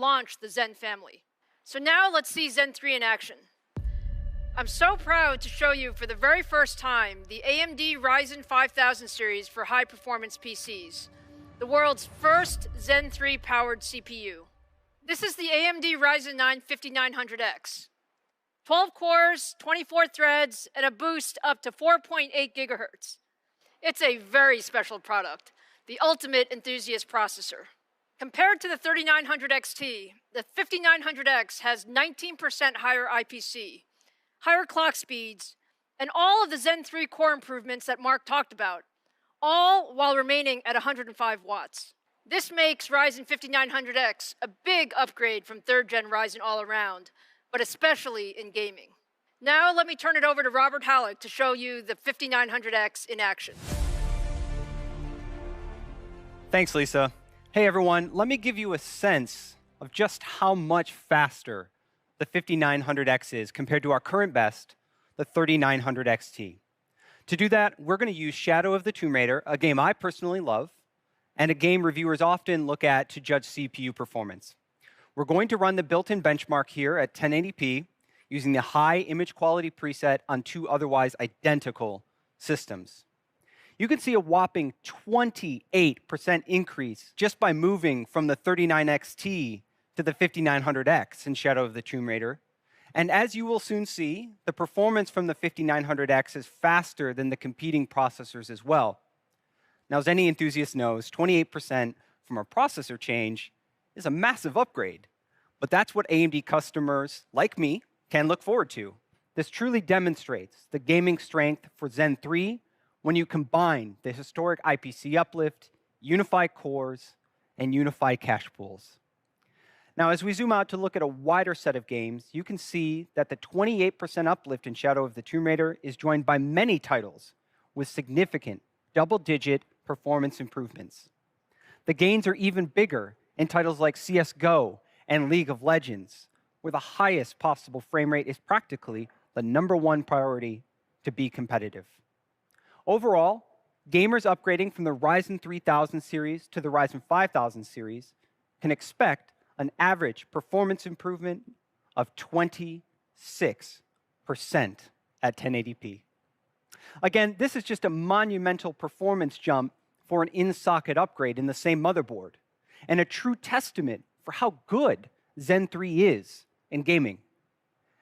launched the Zen family. So now let's see Zen 3 in action. I'm so proud to show you for the very first time the AMD Ryzen 5000 series for high-performance PCs, the world's first Zen 3 powered CPU. This is the AMD Ryzen 9 5900X. 12 cores, 24 threads, and a boost up to 4.8 gigahertz. It's a very special product, the ultimate enthusiast processor. Compared to the 3900 XT, the 5900X has 19% higher IPC, higher clock speeds, and all of the Zen 3 core improvements that Mark talked about, all while remaining at 105 watts. This makes Ryzen 5900X a big upgrade from 3rd gen Ryzen all around, but especially in gaming. Now let me turn it over to Robert Halleck to show you the 5900X in action. Thanks, Lisa. Hey everyone, let me give you a sense of just how much faster the 5900X is compared to our current best, the 3900 XT. To do that, we're going to use Shadow of the Tomb Raider, a game I personally love, and a game reviewers often look at to judge CPU performance. We're going to run the built-in benchmark here at 1080p using the high image quality preset on two otherwise identical systems. You can see a whopping 28% increase just by moving from the 39XT to the 5900X in Shadow of the Tomb Raider. And as you will soon see, the performance from the 5900X is faster than the competing processors as well. Now, as any enthusiast knows, 28% from a processor change is a massive upgrade. But that's what AMD customers, like me, can look forward to. This truly demonstrates the gaming strength for Zen 3 when you combine the historic IPC uplift, unified cores, and unified cache pools. Now, as we zoom out to look at a wider set of games, you can see that the 28% uplift in Shadow of the Tomb Raider is joined by many titles with significant double-digit performance improvements. The gains are even bigger in titles like CSGO and League of Legends, where the highest possible frame rate is practically the #1 priority to be competitive. Overall, gamers upgrading from the Ryzen 3000 series to the Ryzen 5000 series can expect an average performance improvement of 26% at 1080p. Again, this is just a monumental performance jump for an in-socket upgrade in the same motherboard, and a true testament for how good Zen 3 is in gaming.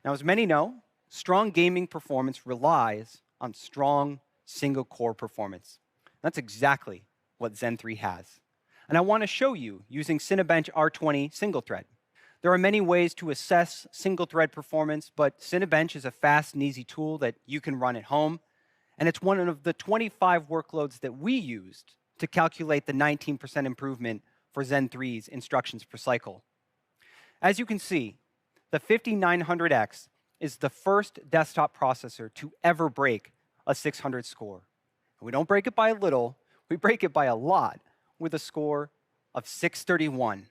Now, as many know, strong gaming performance relies on strong single-core performance. That's exactly what Zen 3 has. And I want to show you using Cinebench R20 single-thread. There are many ways to assess single-thread performance, but Cinebench is a fast and easy tool that you can run at home, and it's one of the 25 workloads that we used to calculate the 19% improvement for Zen 3's instructions per cycle. As you can see, the 5900X is the first desktop processor to ever break a 600 score. And we don't break it by a little, we break it by a lot with a score of 631.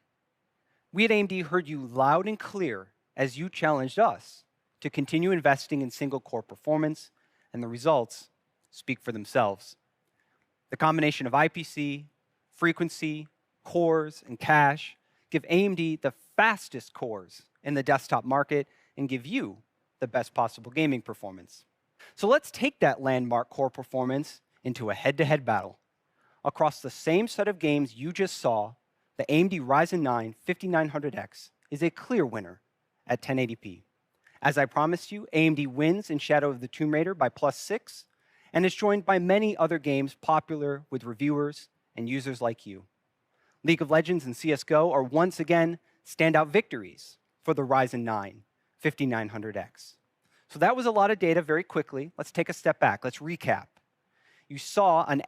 We at AMD heard you loud and clear as you challenged us to continue investing in single-core performance, and the results speak for themselves. The combination of IPC, frequency, cores, and cache give AMD the fastest cores in the desktop market and give you the best possible gaming performance. So let's take that landmark core performance into a head-to-head battle. Across the same set of games you just saw, the AMD Ryzen 9 5900X is a clear winner at 1080p. As I promised you, AMD wins in Shadow of the Tomb Raider by +6, and is joined by many other games popular with reviewers and users like you. League of Legends and CSGO are once again standout victories for the Ryzen 9 5900X. So that was a lot of data very quickly. Let's take a step back. Let's recap. You saw an